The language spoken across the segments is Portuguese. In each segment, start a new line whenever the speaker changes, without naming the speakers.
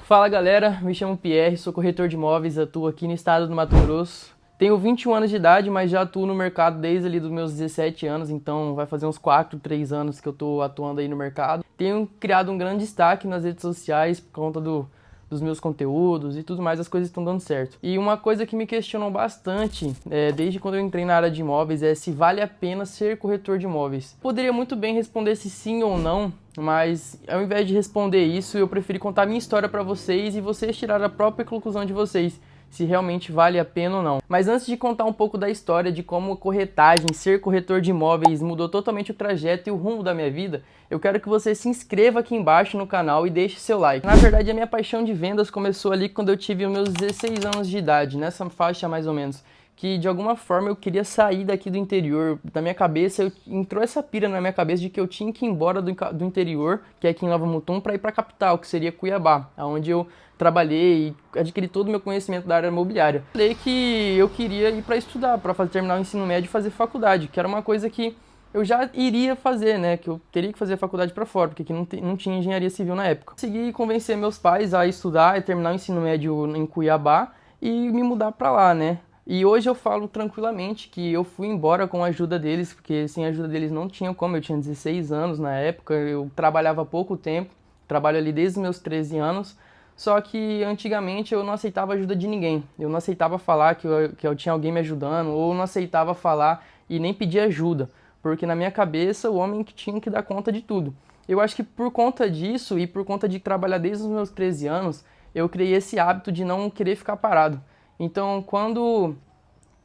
Fala galera, me chamo Pierre, sou corretor de imóveis, atuo aqui no estado do Mato Grosso. Tenho 21 anos de idade, mas já atuo no mercado desde ali dos meus 17 anos, então vai fazer uns 3 anos que eu estou atuando aí no mercado. Tenho criado um grande destaque nas redes sociais por conta dos meus conteúdos e tudo mais, as coisas estão dando certo. E uma coisa que me questionam bastante, desde quando eu entrei na área de imóveis, é se vale a pena ser corretor de imóveis. Poderia muito bem responder se sim ou não, mas ao invés de responder isso, eu preferi contar minha história para vocês e vocês tirar a própria conclusão de vocês, se realmente vale a pena ou não. Mas antes de contar um pouco da história de como a corretagem, ser corretor de imóveis mudou totalmente o trajeto e o rumo da minha vida, eu quero que você se inscreva aqui embaixo no canal e deixe seu like. Na verdade, a minha paixão de vendas começou ali quando eu tive os meus 16 anos de idade, nessa faixa mais ou menos. Que de alguma forma eu queria sair daqui do interior. Da minha cabeça, entrou essa pira na minha cabeça de que eu tinha que ir embora do interior, que é aqui em Nova Mutum, para ir para a capital, que seria Cuiabá, onde eu trabalhei e adquiri todo o meu conhecimento da área imobiliária. Falei que eu queria ir para estudar, para terminar o ensino médio e fazer faculdade, que era uma coisa que eu já iria fazer, né? Que eu teria que fazer a faculdade para fora, porque aqui não tinha engenharia civil na época. Consegui convencer meus pais a estudar e terminar o ensino médio em Cuiabá e me mudar para lá, né? E hoje eu falo tranquilamente que eu fui embora com a ajuda deles, porque sem a ajuda deles não tinha como, eu tinha 16 anos na época, eu trabalhava há pouco tempo, trabalho ali desde os meus 13 anos, só que antigamente eu não aceitava ajuda de ninguém, eu não aceitava falar que eu tinha alguém me ajudando, ou não aceitava falar e nem pedir ajuda, porque na minha cabeça o homem que tinha que dar conta de tudo. Eu acho que por conta disso e por conta de trabalhar desde os meus 13 anos, eu criei esse hábito de não querer ficar parado. Então, quando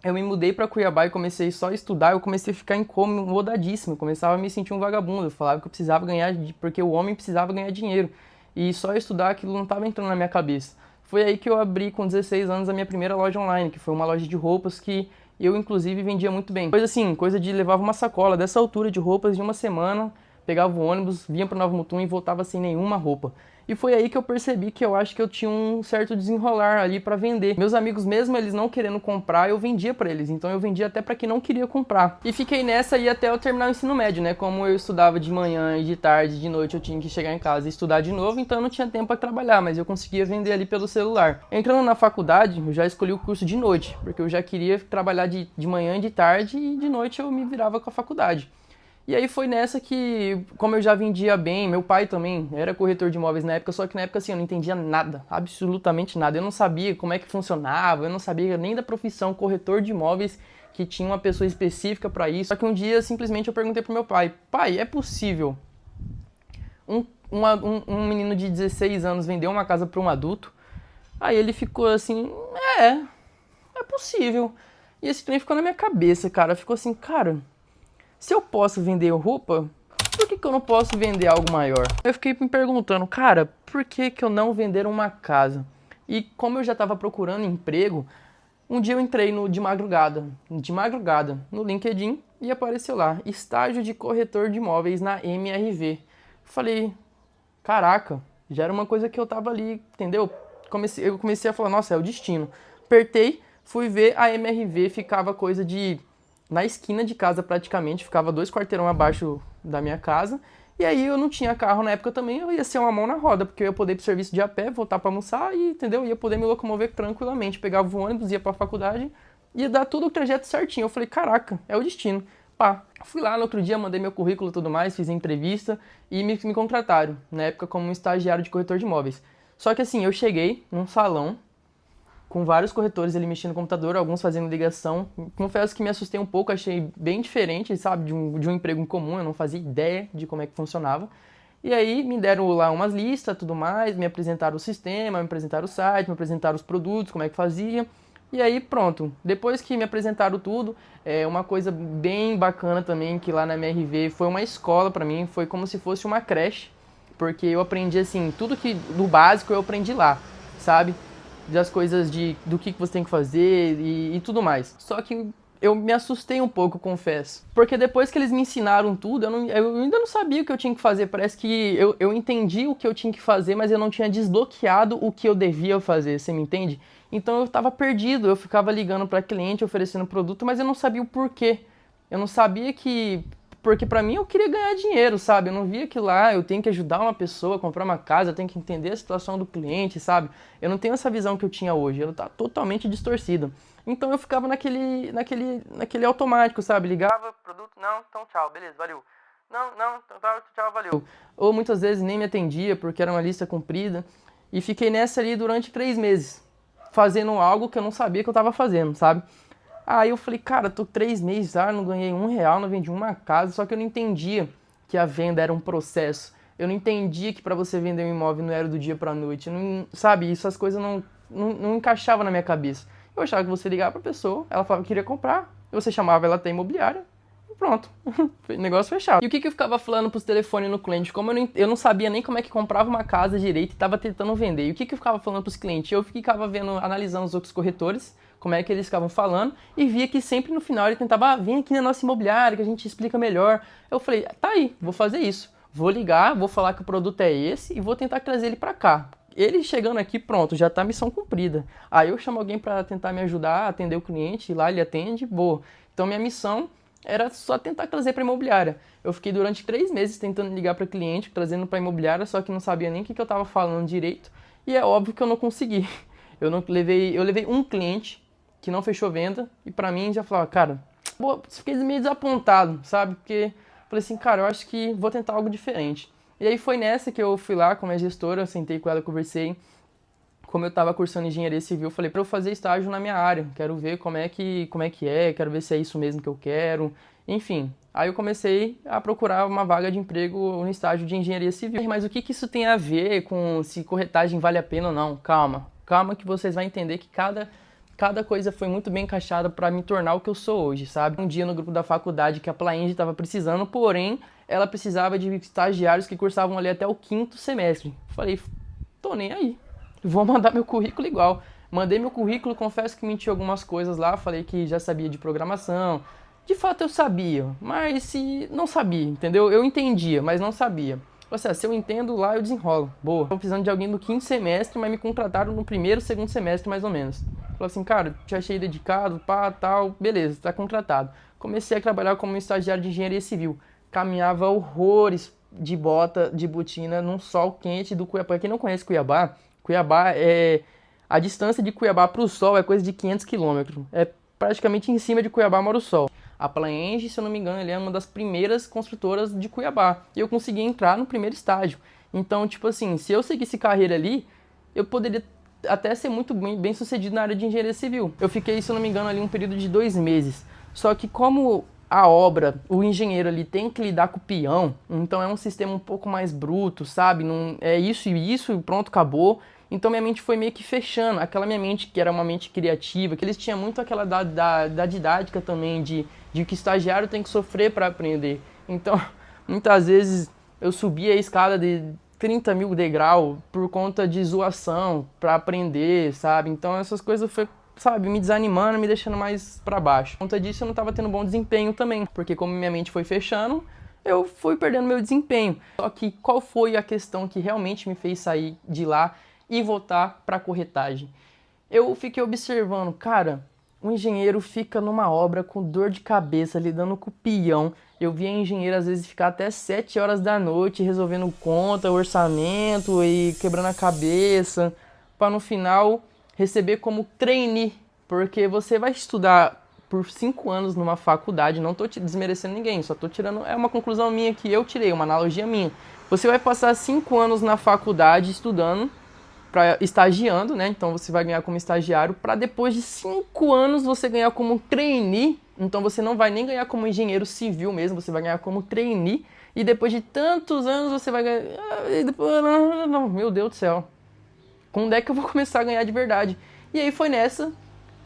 eu me mudei para Cuiabá e comecei só a estudar, eu comecei a ficar incomodadíssimo, eu começava a me sentir um vagabundo, eu falava que eu precisava ganhar, porque o homem precisava ganhar dinheiro, e só estudar aquilo não estava entrando na minha cabeça. Foi aí que eu abri com 16 anos a minha primeira loja online, que foi uma loja de roupas que eu inclusive vendia muito bem. Coisa assim, coisa de levava uma sacola dessa altura de roupas de uma semana, pegava o ônibus, vinha para Nova Mutum e voltava sem nenhuma roupa. E foi aí que eu percebi que eu acho que eu tinha um certo desenrolar ali para vender. Meus amigos, mesmo eles não querendo comprar, eu vendia para eles. Então eu vendia até para quem não queria comprar. E fiquei nessa aí até eu terminar o ensino médio, né? Como eu estudava de manhã e de tarde, de noite eu tinha que chegar em casa e estudar de novo, então eu não tinha tempo para trabalhar, mas eu conseguia vender ali pelo celular. Entrando na faculdade, eu já escolhi o curso de noite, porque eu já queria trabalhar de manhã e de tarde e de noite eu me virava com a faculdade. E aí foi nessa que, como eu já vendia bem, meu pai também era corretor de imóveis na época, só que na época assim eu não entendia nada, absolutamente nada. Eu não sabia como é que funcionava, eu não sabia nem da profissão corretor de imóveis, que tinha uma pessoa específica para isso. Só que um dia simplesmente eu perguntei pro meu pai, pai, é possível um menino de 16 anos vender uma casa para um adulto? Aí ele ficou assim, é possível. E esse trem ficou na minha cabeça, cara, ficou assim, cara... Se eu posso vender roupa, por que eu não posso vender algo maior? Eu fiquei me perguntando, cara, por que eu não vender uma casa? E como eu já estava procurando emprego, um dia eu entrei de madrugada, no LinkedIn e apareceu lá, estágio de corretor de imóveis na MRV. Falei, caraca, já era uma coisa que eu tava ali, entendeu? Eu comecei a falar, nossa, é o destino. Apertei, fui ver, a MRV ficava coisa de... na esquina de casa praticamente, ficava 2 quarteirão abaixo da minha casa, e aí eu não tinha carro na época também, eu ia ser uma mão na roda, porque eu ia poder ir pro serviço de a pé, voltar para almoçar e, entendeu? Ia poder me locomover tranquilamente, pegava o ônibus, ia pra faculdade, ia dar todo o trajeto certinho. Eu falei, caraca, é o destino. Pá, fui lá no outro dia, mandei meu currículo e tudo mais, fiz a entrevista e me contrataram, na época como um estagiário de corretor de imóveis. Só que assim, eu cheguei num salão, com vários corretores ali mexendo no computador, alguns fazendo ligação. Confesso que me assustei um pouco, achei bem diferente, sabe, de um emprego em comum, eu não fazia ideia de como é que funcionava. E aí me deram lá umas listas, tudo mais, me apresentaram o sistema, me apresentaram o site, me apresentaram os produtos, como é que fazia. E aí pronto, depois que me apresentaram tudo, uma coisa bem bacana também, que lá na MRV foi uma escola pra mim, foi como se fosse uma creche, porque eu aprendi assim, tudo que do básico eu aprendi lá, sabe? Das coisas do que você tem que fazer e tudo mais. Só que eu me assustei um pouco, confesso. Porque depois que eles me ensinaram tudo, eu ainda não sabia o que eu tinha que fazer. Parece que eu entendi o que eu tinha que fazer, mas eu não tinha desbloqueado o que eu devia fazer, você me entende? Então eu estava perdido, eu ficava ligando para cliente, oferecendo produto, mas eu não sabia o porquê. Eu não sabia que porque pra mim eu queria ganhar dinheiro, sabe? Eu não via que lá eu tenho que ajudar uma pessoa a comprar uma casa, eu tenho que entender a situação do cliente, sabe? Eu não tenho essa visão que eu tinha hoje, ela tá totalmente distorcida. Então eu ficava naquele automático, sabe? Ligava, produto, não, então tchau, beleza, valeu. Não, então tchau, valeu. Ou muitas vezes nem me atendia porque era uma lista comprida. E fiquei nessa ali durante 3 meses, fazendo algo que eu não sabia que eu tava fazendo, sabe? Aí eu falei, cara, tô 3 meses, não ganhei R$1, não vendi uma casa, só que eu não entendia que a venda era um processo. Eu não entendia que para você vender um imóvel não era do dia pra noite. Não, sabe, essas coisas não encaixavam na minha cabeça. Eu achava que você ligava pra pessoa, ela falava que queria comprar, você chamava ela até imobiliária, e pronto, negócio fechado. E o que eu ficava falando pros telefones no cliente? Como eu não sabia nem como é que comprava uma casa direito e tava tentando vender. E o que eu ficava falando pros clientes? Eu ficava analisando os outros corretores, como é que eles ficavam falando, e via que sempre no final ele tentava, vir aqui na nossa imobiliária que a gente explica melhor. Eu falei, tá aí, vou fazer isso. Vou ligar, vou falar que o produto é esse e vou tentar trazer ele pra cá. Ele chegando aqui, pronto, já tá a missão cumprida. Aí eu chamo alguém para tentar me ajudar a atender o cliente, e lá ele atende, boa. Então minha missão era só tentar trazer para imobiliária. Eu fiquei durante 3 meses tentando ligar para cliente, trazendo para imobiliária, só que não sabia nem o que eu tava falando direito. E é óbvio que eu não consegui. Eu levei um cliente que não fechou venda e para mim já falava, cara, fiquei meio desapontado, sabe? Porque falei assim, cara, eu acho que vou tentar algo diferente. E aí foi nessa que eu fui lá com a minha gestora, eu sentei com ela, conversei. Como eu estava cursando engenharia civil, eu falei para eu fazer estágio na minha área. Quero ver como é que é, quero ver se é isso mesmo que eu quero. Enfim, aí eu comecei a procurar uma vaga de emprego no estágio de engenharia civil. Mas o que isso tem a ver com se corretagem vale a pena ou não? Calma que vocês vão entender que cada coisa foi muito bem encaixada para me tornar o que eu sou hoje, sabe? Um dia no grupo da faculdade que a Plaenge estava precisando, porém ela precisava de estagiários que cursavam ali até o 5º semestre. Falei, tô nem aí, vou mandar meu currículo igual. Mandei meu currículo, confesso que menti algumas coisas lá, falei que já sabia de programação. De fato eu sabia, mas se não sabia, entendeu? Eu entendia, mas não sabia. Ou seja, se eu entendo lá, eu desenrolo. Boa. Tô precisando de alguém no 5º semestre, mas me contrataram no 1º, 2º semestre, mais ou menos. Falei assim, cara, te achei dedicado, pá, tal, beleza, tá contratado. Comecei a trabalhar como estagiário de engenharia civil. Caminhava horrores de bota, de botina, num sol quente do Cuiabá. Pra quem não conhece Cuiabá é... A distância de Cuiabá pro sol é coisa de 500 quilômetros. É praticamente em cima de Cuiabá mora o sol. A Plaenge, se eu não me engano, ele é uma das primeiras construtoras de Cuiabá. E eu consegui entrar no 1º estágio. Então, tipo assim, se eu seguisse carreira ali, eu poderia até ser muito bem sucedido na área de engenharia civil. Eu fiquei, se eu não me engano, ali um período de 2 meses. Só que como a obra, o engenheiro ali tem que lidar com o peão, então é um sistema um pouco mais bruto, sabe? Não, é isso e isso e pronto, acabou. Então minha mente foi meio que fechando. Aquela minha mente que era uma mente criativa, que eles tinham muito aquela da didática também, de que o estagiário tem que sofrer para aprender. Então, muitas vezes eu subia a escada de 30 mil degraus por conta de zoação, para aprender, sabe? Então essas coisas foi, sabe, me desanimando, me deixando mais para baixo. Por conta disso eu não estava tendo bom desempenho também, porque como minha mente foi fechando, eu fui perdendo meu desempenho. Só que qual foi a questão que realmente me fez sair de lá e voltar para a corretagem? Eu fiquei observando, cara, o engenheiro fica numa obra com dor de cabeça, lidando com o peão. Eu via engenheiro às vezes ficar até 7 horas da noite resolvendo conta, orçamento e quebrando a cabeça, para no final receber como trainee, porque você vai estudar por 5 anos numa faculdade, não tô desmerecendo ninguém, só tô tirando, é uma conclusão minha que eu tirei, uma analogia minha. Você vai passar 5 anos na faculdade estudando, estagiando, né? Então você vai ganhar como estagiário, para depois de 5 anos você ganhar como trainee. Então você não vai nem ganhar como engenheiro civil mesmo, você vai ganhar como trainee. E depois de tantos anos você vai ganhar... Não, meu Deus do céu. Quando é que eu vou começar a ganhar de verdade? E aí foi nessa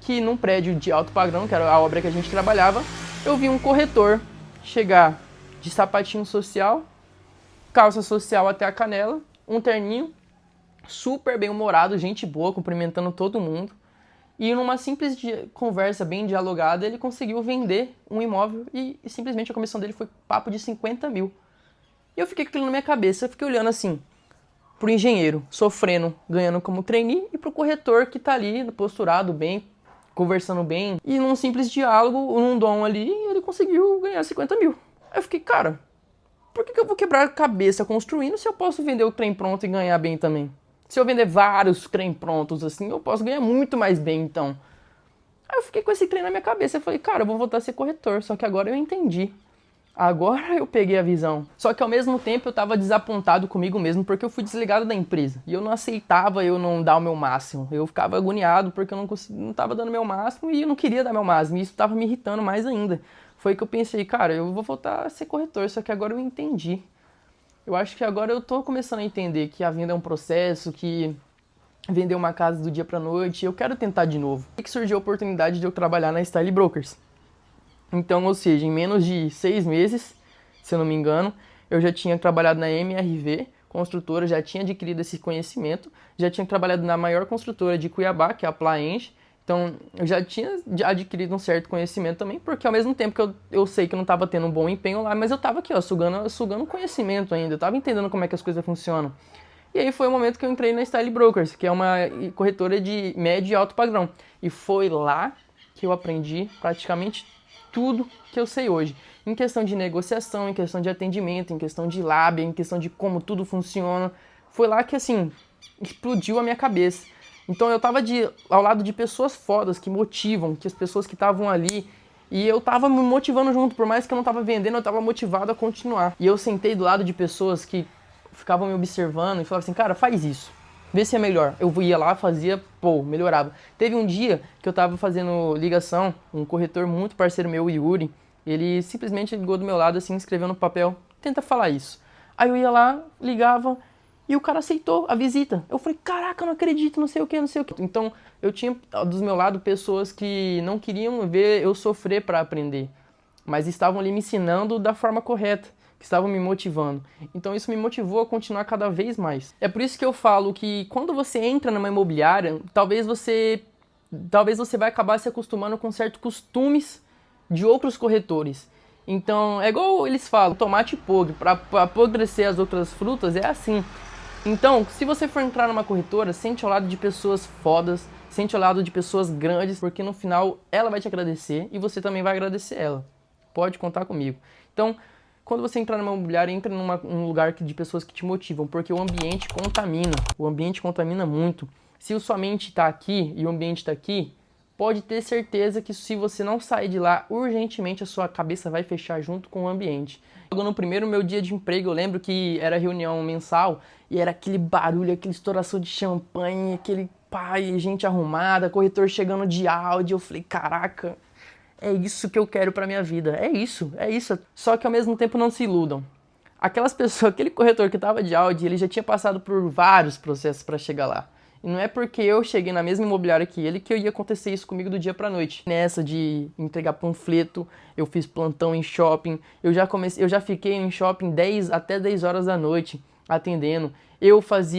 que num prédio de alto padrão, que era a obra que a gente trabalhava, eu vi um corretor chegar de sapatinho social, calça social até a canela, um terninho, super bem-humorado, gente boa, cumprimentando todo mundo. E numa simples conversa bem dialogada, ele conseguiu vender um imóvel e simplesmente a comissão dele foi papo de 50 mil. E eu fiquei com aquilo na minha cabeça, eu fiquei olhando assim, pro engenheiro, sofrendo, ganhando como trainee, e pro corretor que tá ali, posturado bem, conversando bem. E num simples diálogo, num dom ali, ele conseguiu ganhar 50 mil. Aí eu fiquei, cara, por que eu vou quebrar a cabeça construindo se eu posso vender o trem pronto e ganhar bem também? Se eu vender vários trem prontos assim, eu posso ganhar muito mais bem então. Aí eu fiquei com esse trem na minha cabeça. Eu falei, cara, eu vou voltar a ser corretor. Só que agora eu entendi. Agora eu peguei a visão. Só que ao mesmo tempo eu tava desapontado comigo mesmo porque eu fui desligado da empresa. E eu não aceitava eu não dar o meu máximo. Eu ficava agoniado porque eu não tava dando o meu máximo e eu não queria dar meu máximo. E isso tava me irritando mais ainda. Foi que eu pensei, cara, eu vou voltar a ser corretor. Só que agora eu entendi. Eu acho que agora eu tô começando a entender que a venda é um processo, que vender uma casa do dia pra noite, eu quero tentar de novo. E que surgiu a oportunidade de eu trabalhar na Style Brokers. Então, ou seja, em menos de 6 meses, se eu não me engano, eu já tinha trabalhado na MRV, construtora, já tinha adquirido esse conhecimento, já tinha trabalhado na maior construtora de Cuiabá, que é a Plaenge. Então, eu já tinha adquirido um certo conhecimento também, porque ao mesmo tempo que eu sei que eu não estava tendo um bom empenho lá, mas eu estava aqui, ó, sugando conhecimento ainda, eu estava entendendo como é que as coisas funcionam. E aí foi o momento que eu entrei na Style Brokers, que é uma corretora de médio e alto padrão. E foi lá que eu aprendi praticamente tudo que eu sei hoje. Em questão de negociação, em questão de atendimento, em questão de lábia, em questão de como tudo funciona. Foi lá que, assim, explodiu a minha cabeça. Então eu tava ao lado de pessoas fodas que motivam, que as pessoas que estavam ali. E eu tava me motivando junto, por mais que eu não tava vendendo, eu tava motivado a continuar. E eu sentei do lado de pessoas que ficavam me observando e falavam assim, cara, faz isso, vê se é melhor. Eu ia lá, fazia, pô, melhorava. Teve um dia que eu tava fazendo ligação, um corretor muito parceiro meu, o Yuri, ele simplesmente ligou do meu lado assim, escreveu no papel, tenta falar isso. Aí eu ia lá, ligava, e o cara aceitou a visita. Eu falei, caraca, eu não acredito, não sei o que, não sei o que. Então, eu tinha do meu lado pessoas que não queriam ver eu sofrer para aprender, mas estavam ali me ensinando da forma correta, que estavam me motivando. Então, isso me motivou a continuar cada vez mais. É por isso que eu falo que quando você entra numa imobiliária, talvez você vai acabar se acostumando com certos costumes de outros corretores. Então, é igual eles falam, tomate podre, para apodrecer as outras frutas, é assim. Então, se você for entrar numa corretora, sente ao lado de pessoas fodas, sente ao lado de pessoas grandes, porque no final ela vai te agradecer e você também vai agradecer ela. Pode contar comigo. Então, quando você entrar numa imobiliária, entra num lugar de pessoas que te motivam, porque o ambiente contamina. O ambiente contamina muito. Se sua mente está aqui e o ambiente está aqui, pode ter certeza que se você não sair de lá, urgentemente a sua cabeça vai fechar junto com o ambiente. Logo no primeiro meu dia de emprego, eu lembro que era reunião mensal e era aquele barulho, aquela estouração de champanhe, aquele pai, gente arrumada, corretor chegando de áudio. Eu falei, caraca, é isso que eu quero pra minha vida. É isso, é isso. Só que ao mesmo tempo não se iludam. Aquelas pessoas, aquele corretor que tava de áudio, ele já tinha passado por vários processos para chegar lá. E não é porque eu cheguei na mesma imobiliária que ele que ia acontecer isso comigo do dia pra noite. Nessa de entregar panfleto, eu fiz plantão em shopping, eu já fiquei em shopping até 10 horas da noite atendendo.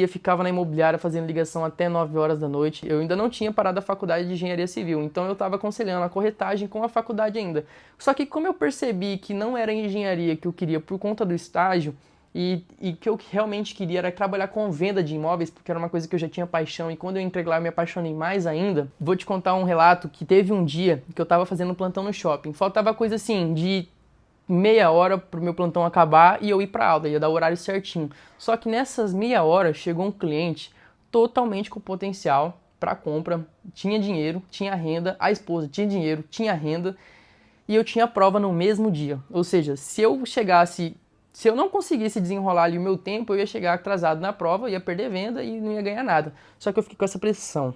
Ficava na imobiliária fazendo ligação até 9 horas da noite. Eu ainda não tinha parado a faculdade de engenharia civil, então eu estava conciliando a corretagem com a faculdade ainda. Só que como eu percebi que não era engenharia que eu queria por conta do estágio, e que eu realmente queria era trabalhar com venda de imóveis, porque era uma coisa que eu já tinha paixão, e quando eu entrei lá eu me apaixonei mais ainda. Vou te contar um relato que teve um dia que eu tava fazendo plantão no shopping. Faltava coisa assim, de meia hora pro meu plantão acabar e eu ir pra aula, ia dar o horário certinho. Só que nessas meia hora chegou um cliente totalmente com potencial para compra, tinha dinheiro, tinha renda, a esposa tinha dinheiro, tinha renda, e eu tinha prova no mesmo dia. Ou seja, se eu não conseguisse desenrolar ali o meu tempo, eu ia chegar atrasado na prova, ia perder venda e não ia ganhar nada. Só que eu fiquei com essa pressão.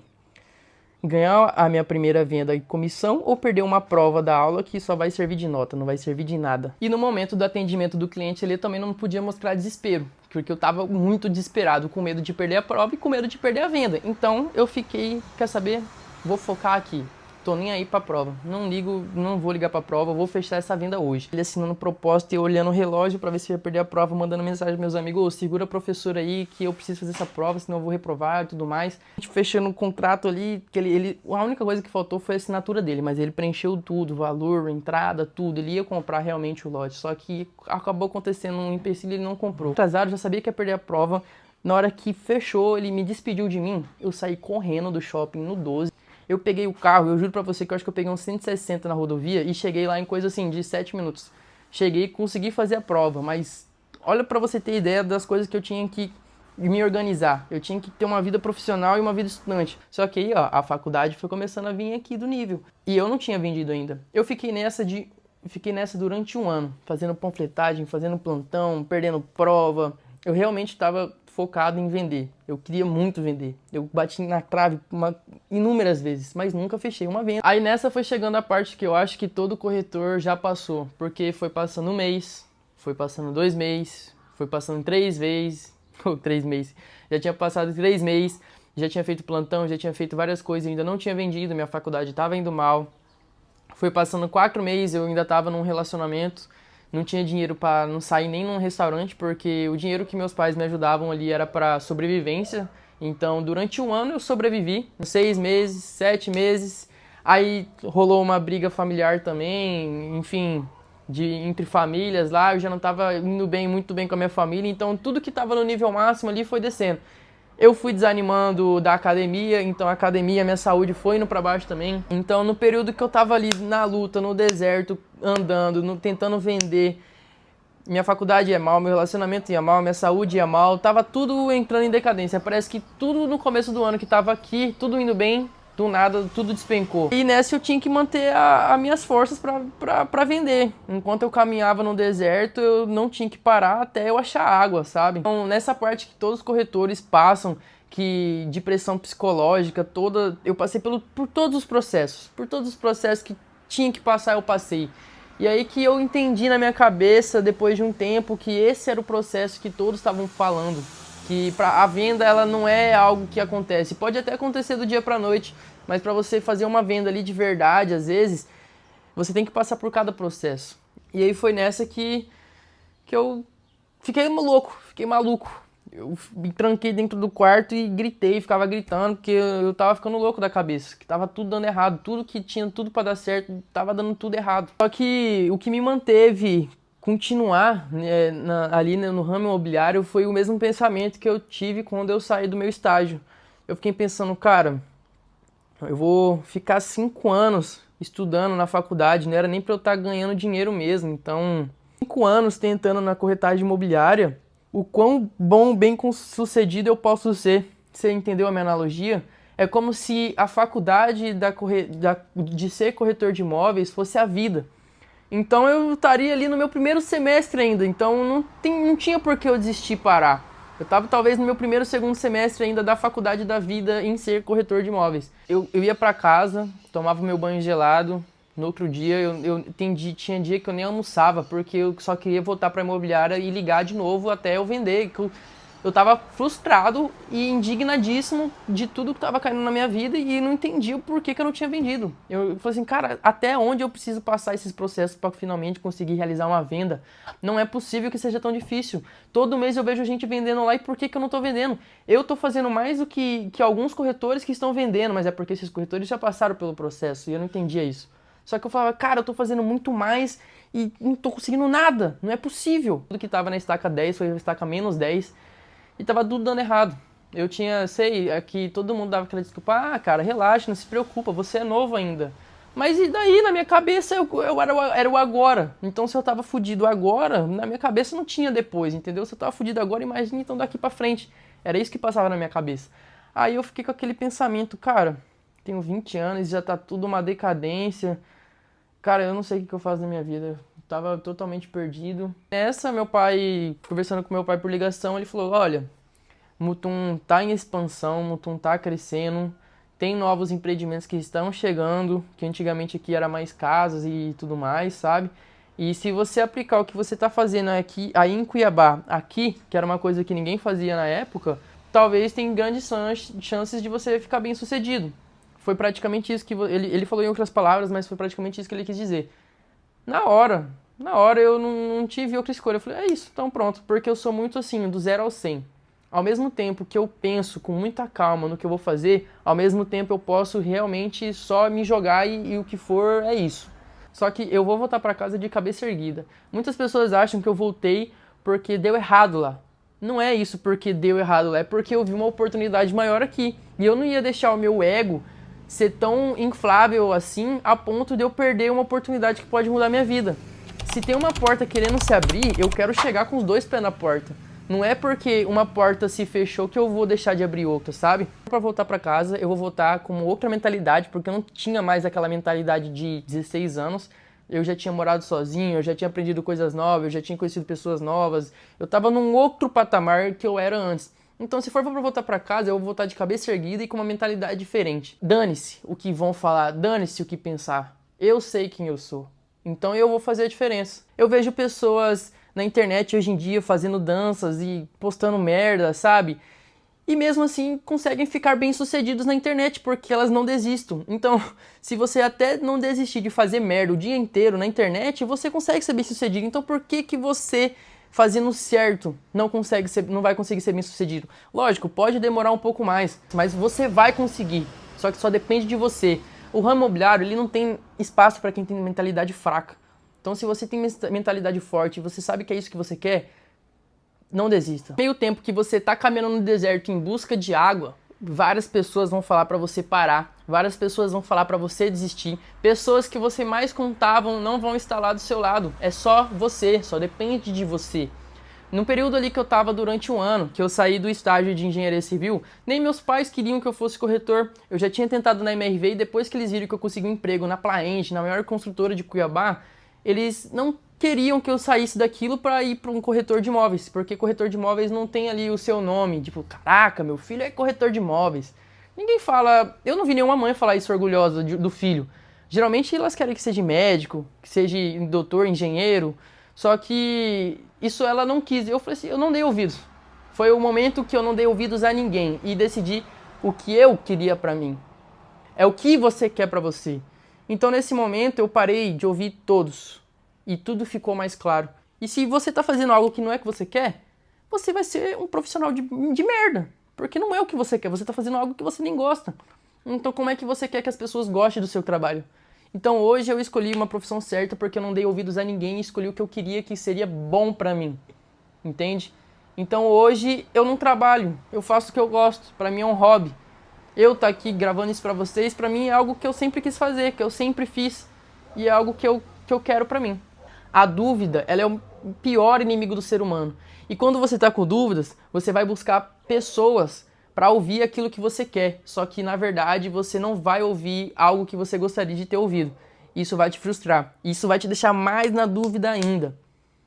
Ganhar a minha primeira venda e comissão ou perder uma prova da aula que só vai servir de nota, não vai servir de nada. E no momento do atendimento do cliente, ele também não podia mostrar desespero, porque eu tava muito desesperado, com medo de perder a prova e com medo de perder a venda. Então eu fiquei, quer saber? Vou focar aqui. Tô nem aí pra prova. Não ligo, não vou ligar pra prova, vou fechar essa venda hoje. Ele assinando propósito e olhando o relógio pra ver se eu ia perder a prova, mandando mensagem pros meus amigos, ô, segura a professora aí que eu preciso fazer essa prova, senão eu vou reprovar e tudo mais. A gente fechando o contrato ali, que a única coisa que faltou foi a assinatura dele, mas ele preencheu tudo, valor, entrada, tudo. Ele ia comprar realmente o lote, só que acabou acontecendo um empecilho e ele não comprou. Atrasado, já sabia que ia perder a prova. Na hora que fechou, ele me despediu de mim, eu saí correndo do shopping no 12. Eu peguei o carro, eu juro pra você que eu acho que eu peguei uns 160 na rodovia e cheguei lá em coisa assim de 7 minutos. cheguei e consegui fazer a prova, mas olha pra você ter ideia das coisas que eu tinha que me organizar. Eu tinha que ter uma vida profissional e uma vida estudante. Só que aí, ó, a faculdade foi começando a vir aqui do nível. E eu não tinha vendido ainda. Eu fiquei nessa durante um ano, fazendo panfletagem, fazendo plantão, perdendo prova. Eu realmente estava focado em vender. Eu queria muito vender. Eu bati na trave inúmeras vezes, mas nunca fechei uma venda. Aí nessa foi chegando a parte que eu acho que todo corretor já passou, porque foi passando um mês, foi passando 2 meses, foi passando 3 vezes, ou 3 meses. Já tinha passado 3 meses, já tinha feito plantão, já tinha feito várias coisas, ainda não tinha vendido, minha faculdade estava indo mal. Foi passando 4 meses, eu ainda estava num relacionamento, não tinha dinheiro para não sair nem num restaurante, porque o dinheiro que meus pais me ajudavam ali era para sobrevivência. Então, durante um ano eu sobrevivi, 6 meses, 7 meses. Aí rolou uma briga familiar também, enfim, entre famílias lá. Eu já não estava indo muito bem com a minha família, então tudo que estava no nível máximo ali foi descendo. Eu fui desanimando da academia, então a academia, minha saúde foi indo pra baixo também. Então no período que eu tava ali na luta, no deserto, andando, tentando vender, minha faculdade ia mal, meu relacionamento ia mal, minha saúde ia mal, tava tudo entrando em decadência. Parece que tudo no começo do ano que tava aqui, tudo indo bem, do nada tudo despencou. E nessa eu tinha que manter as minhas forças pra vender. Enquanto eu caminhava no deserto, eu não tinha que parar até eu achar água, sabe? Então nessa parte que todos os corretores passam, que de pressão psicológica toda, eu passei por todos os processos. Por todos os processos que tinha que passar, eu passei. E aí que eu entendi na minha cabeça, depois de um tempo, que esse era o processo que todos estavam falando. Que a venda ela não é algo que acontece, pode até acontecer do dia para noite, mas para você fazer uma venda ali de verdade, às vezes, você tem que passar por cada processo. E aí foi nessa que eu fiquei maluco. Eu me tranquei dentro do quarto e gritei, ficava gritando, porque eu tava ficando louco da cabeça, que tava tudo dando errado, tudo que tinha tudo para dar certo, tava dando tudo errado. Só que o que me manteve continuar ali no ramo imobiliário foi o mesmo pensamento que eu tive quando eu saí do meu estágio. Eu fiquei pensando, cara, eu vou ficar 5 anos estudando na faculdade, não era nem para eu estar ganhando dinheiro mesmo. Então, 5 anos tentando na corretagem imobiliária, o quão bom, bem sucedido eu posso ser. Você entendeu a minha analogia? É como se a faculdade de ser corretor de imóveis fosse a vida. Então eu estaria ali no meu primeiro semestre ainda, então não tinha por que eu desistir e parar. Eu estava talvez no meu primeiro, segundo semestre ainda da faculdade da vida em ser corretor de imóveis. Eu ia para casa, tomava meu banho gelado, no outro dia tinha dia que eu nem almoçava, porque eu só queria voltar para a imobiliária e ligar de novo até eu vender. Eu tava frustrado e indignadíssimo de tudo que tava caindo na minha vida e não entendi o porquê que eu não tinha vendido. Eu falei assim, cara, até onde eu preciso passar esses processos para finalmente conseguir realizar uma venda? Não é possível que seja tão difícil. Todo mês eu vejo gente vendendo lá e por que que eu não tô vendendo? Eu tô fazendo mais do que alguns corretores que estão vendendo, mas é porque esses corretores já passaram pelo processo e eu não entendia isso. Só que eu falava, cara, eu tô fazendo muito mais e não tô conseguindo nada. Não é possível. Tudo que tava na estaca 10 foi na estaca menos 10. E tava tudo dando errado. Eu tinha, aqui todo mundo dava aquela desculpa, cara, relaxa, não se preocupa, você é novo ainda. Mas e daí, na minha cabeça, eu era o agora. Então se eu tava fudido agora, na minha cabeça não tinha depois, entendeu? Se eu tava fudido agora, imagina então daqui pra frente. Era isso que passava na minha cabeça. Aí eu fiquei com aquele pensamento, cara, tenho 20 anos, já tá tudo uma decadência. Cara, eu não sei o que eu faço na minha vida. Tava totalmente perdido. Nessa, meu pai, conversando com meu pai por ligação, ele falou, olha, Mutum tá em expansão, Mutum tá crescendo, tem novos empreendimentos que estão chegando, que antigamente aqui era mais casas e tudo mais, sabe? E se você aplicar o que você tá fazendo aqui, aí em Cuiabá, aqui, que era uma coisa que ninguém fazia na época, talvez tenha grandes chances de você ficar bem sucedido. Foi praticamente isso que ele falou em outras palavras, mas foi praticamente isso que ele quis dizer. Na hora eu não tive outra escolha. Eu falei, é isso, então pronto. Porque eu sou muito assim, do 0 ao 100. Ao mesmo tempo que eu penso com muita calma no que eu vou fazer, ao mesmo tempo eu posso realmente só me jogar e o que for é isso. Só que eu vou voltar para casa de cabeça erguida. Muitas pessoas acham que eu voltei porque deu errado lá. Não é isso porque deu errado lá, é porque eu vi uma oportunidade maior aqui. E eu não ia deixar o meu ego ser tão inflável assim a ponto de eu perder uma oportunidade que pode mudar minha vida. Se tem uma porta querendo se abrir, eu quero chegar com os dois pés na porta. Não é porque uma porta se fechou que eu vou deixar de abrir outra, sabe? Para voltar para casa, eu vou voltar com outra mentalidade, porque eu não tinha mais aquela mentalidade de 16 anos. Eu já tinha morado sozinho, eu já tinha aprendido coisas novas, eu já tinha conhecido pessoas novas. Eu tava num outro patamar que eu era antes. Então, se for para voltar para casa, eu vou voltar de cabeça erguida e com uma mentalidade diferente. Dane-se o que vão falar, dane-se o que pensar. Eu sei quem eu sou. Então eu vou fazer a diferença. Eu vejo pessoas na internet hoje em dia fazendo danças e postando merda, sabe? E mesmo assim conseguem ficar bem-sucedidos na internet porque elas não desistem. Então, se você até não desistir de fazer merda o dia inteiro na internet, você consegue ser bem-sucedido. Então, por que que você, fazendo certo, não vai conseguir ser bem-sucedido? Lógico, pode demorar um pouco mais, mas você vai conseguir. Só que só depende de você. O ramo imobiliário, ele não tem espaço para quem tem mentalidade fraca. Então, se você tem mentalidade forte e você sabe que é isso que você quer, não desista. Meio tempo que você tá caminhando no deserto em busca de água, várias pessoas vão falar para você parar, várias pessoas vão falar para você desistir, pessoas que você mais contavam não vão estar lá do seu lado. É só você, só depende de você. No período ali que eu tava durante um ano, que eu saí do estágio de engenharia civil, nem meus pais queriam que eu fosse corretor. Eu já tinha tentado na MRV e depois que eles viram que eu consegui um emprego na Plaente, na maior construtora de Cuiabá, eles não queriam que eu saísse daquilo para ir para um corretor de imóveis, porque corretor de imóveis não tem ali o seu nome, tipo, caraca, meu filho é corretor de imóveis. Ninguém fala, eu não vi nenhuma mãe falar isso orgulhosa do filho. Geralmente elas querem que seja médico, que seja doutor, engenheiro, só que isso ela não quis. Eu falei assim, eu não dei ouvidos. Foi o momento que eu não dei ouvidos a ninguém e decidi o que eu queria para mim. É o que você quer para você. Então nesse momento eu parei de ouvir todos e tudo ficou mais claro. E se você está fazendo algo que não é o que você quer, você vai ser um profissional de merda, porque não é o que você quer, você está fazendo algo que você nem gosta. Então como é que você quer que as pessoas gostem do seu trabalho? Então hoje eu escolhi uma profissão certa porque eu não dei ouvidos a ninguém e escolhi o que eu queria que seria bom pra mim, entende? Então hoje eu não trabalho, eu faço o que eu gosto, pra mim é um hobby. Eu tá aqui gravando isso pra vocês, pra mim é algo que eu sempre quis fazer, que eu sempre fiz e é algo que eu quero pra mim. A dúvida, ela é o pior inimigo do ser humano. E quando você tá com dúvidas, você vai buscar pessoas para ouvir aquilo que você quer, só que na verdade você não vai ouvir algo que você gostaria de ter ouvido. Isso vai te frustrar, isso vai te deixar mais na dúvida ainda.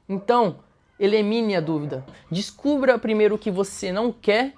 Então, elimine a dúvida. Descubra primeiro o que você não quer,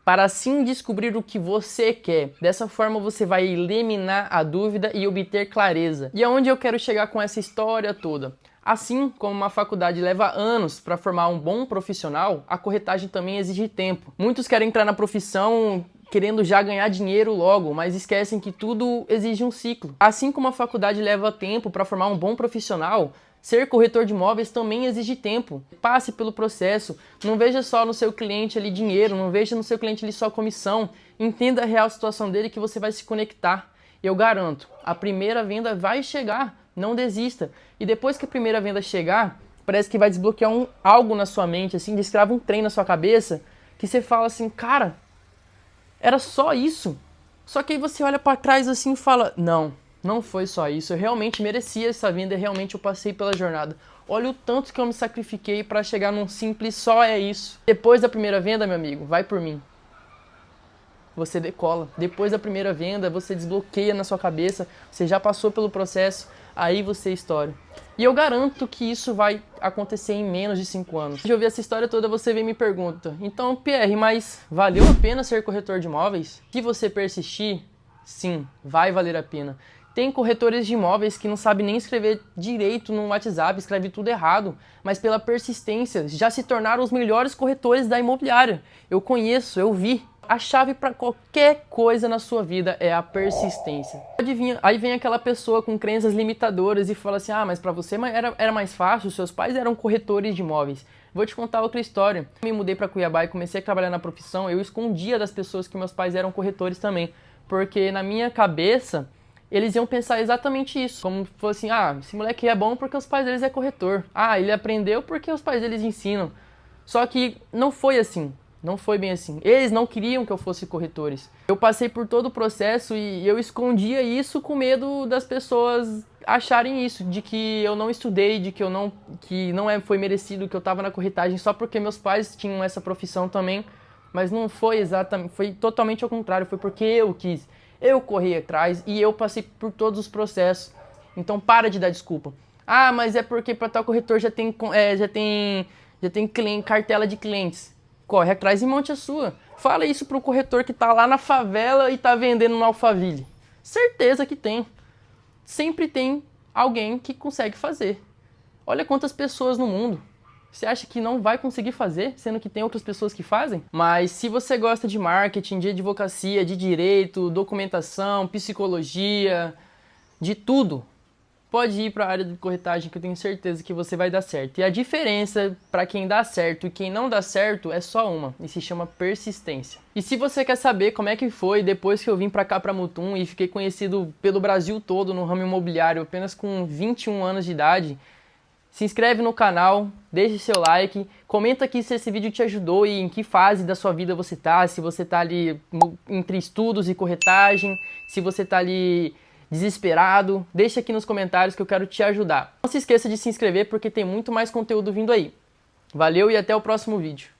para assim descobrir o que você quer. Dessa forma você vai eliminar a dúvida e obter clareza. E aonde eu quero chegar com essa história toda? Assim como uma faculdade leva anos para formar um bom profissional, a corretagem também exige tempo. Muitos querem entrar na profissão querendo já ganhar dinheiro logo, mas esquecem que tudo exige um ciclo. Assim como a faculdade leva tempo para formar um bom profissional, ser corretor de imóveis também exige tempo. Passe pelo processo, não veja só no seu cliente ali dinheiro, não veja no seu cliente ali só comissão. Entenda a real situação dele que você vai se conectar. Eu garanto, a primeira venda vai chegar. Não desista. E depois que a primeira venda chegar, parece que vai desbloquear algo na sua mente, assim, destrava um trem na sua cabeça, que você fala assim, cara, era só isso? Só que aí você olha pra trás assim e fala, não foi só isso, eu realmente merecia essa venda, realmente eu passei pela jornada. Olha o tanto que eu me sacrifiquei pra chegar num simples só é isso. Depois da primeira venda, meu amigo, vai por mim. Você decola. Depois da primeira venda, você desbloqueia na sua cabeça, você já passou pelo processo, aí você estoura. E eu garanto que isso vai acontecer em menos de 5 anos. De ouvir essa história toda, você vem e me pergunta, então, Pierre, mas valeu a pena ser corretor de imóveis? Se você persistir, sim, vai valer a pena. Tem corretores de imóveis que não sabem nem escrever direito no WhatsApp, escreve tudo errado, mas pela persistência já se tornaram os melhores corretores da imobiliária. Eu conheço, eu vi. A chave para qualquer coisa na sua vida é a persistência. Adivinha? Aí vem aquela pessoa com crenças limitadoras e fala assim, mas para você era mais fácil, seus pais eram corretores de imóveis. Vou te contar outra história. Eu me mudei para Cuiabá e comecei a trabalhar na profissão, eu escondia das pessoas que meus pais eram corretores também, porque na minha cabeça eles iam pensar exatamente isso, como se fosse assim, esse moleque é bom porque os pais deles é corretor. Ele aprendeu porque os pais deles ensinam. Só que não foi assim. Não foi bem assim. Eles não queriam que eu fosse corretores. Eu passei por todo o processo e eu escondia isso com medo das pessoas acharem isso, de que eu não estudei, de que eu não, que não foi merecido que eu estava na corretagem só porque meus pais tinham essa profissão também. Mas não foi exatamente, foi totalmente ao contrário, foi porque eu quis. Eu corri atrás e eu passei por todos os processos. Então para de dar desculpa. Ah, mas é porque para tal corretor já tem cartela de clientes. Corre atrás e monte a sua. Fala isso pro corretor que tá lá na favela e tá vendendo no Alphaville. Certeza que tem. Sempre tem alguém que consegue fazer. Olha quantas pessoas no mundo. Você acha que não vai conseguir fazer, sendo que tem outras pessoas que fazem? Mas se você gosta de marketing, de advocacia, de direito, documentação, psicologia, de tudo, pode ir para a área de corretagem que eu tenho certeza que você vai dar certo. E a diferença para quem dá certo e quem não dá certo é só uma, e se chama persistência. E se você quer saber como é que foi depois que eu vim para cá para Mutum e fiquei conhecido pelo Brasil todo no ramo imobiliário apenas com 21 anos de idade, se inscreve no canal, deixe seu like, comenta aqui se esse vídeo te ajudou e em que fase da sua vida você tá, se você tá ali entre estudos e corretagem, se você tá ali desesperado, deixa aqui nos comentários que eu quero te ajudar. Não se esqueça de se inscrever porque tem muito mais conteúdo vindo aí. Valeu e até o próximo vídeo.